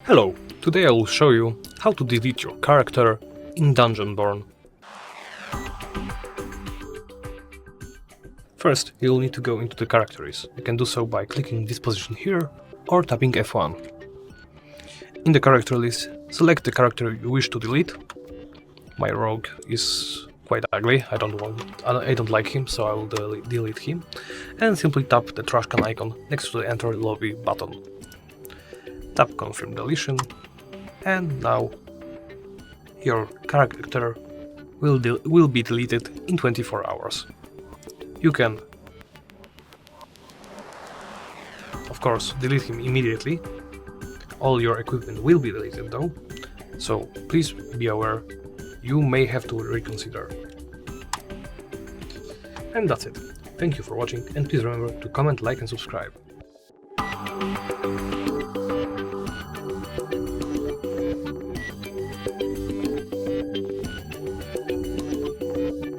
Hello, today I will show you how to delete your character in Dungeonborne. First, you'll need to go into the characters. You can do so by clicking this position here or tapping F1. In the character list, select the character you wish to delete. My rogue is quite ugly, I don't like him, so I will delete him. And simply tap the trash can icon next to the Enter Lobby button. Tap Confirm Deletion, and now your character will be deleted in 24 hours. You can, of course, delete him immediately. All your equipment will be deleted though, so please be aware, you may have to reconsider. And that's it. Thank you for watching, and please remember to comment, like and subscribe.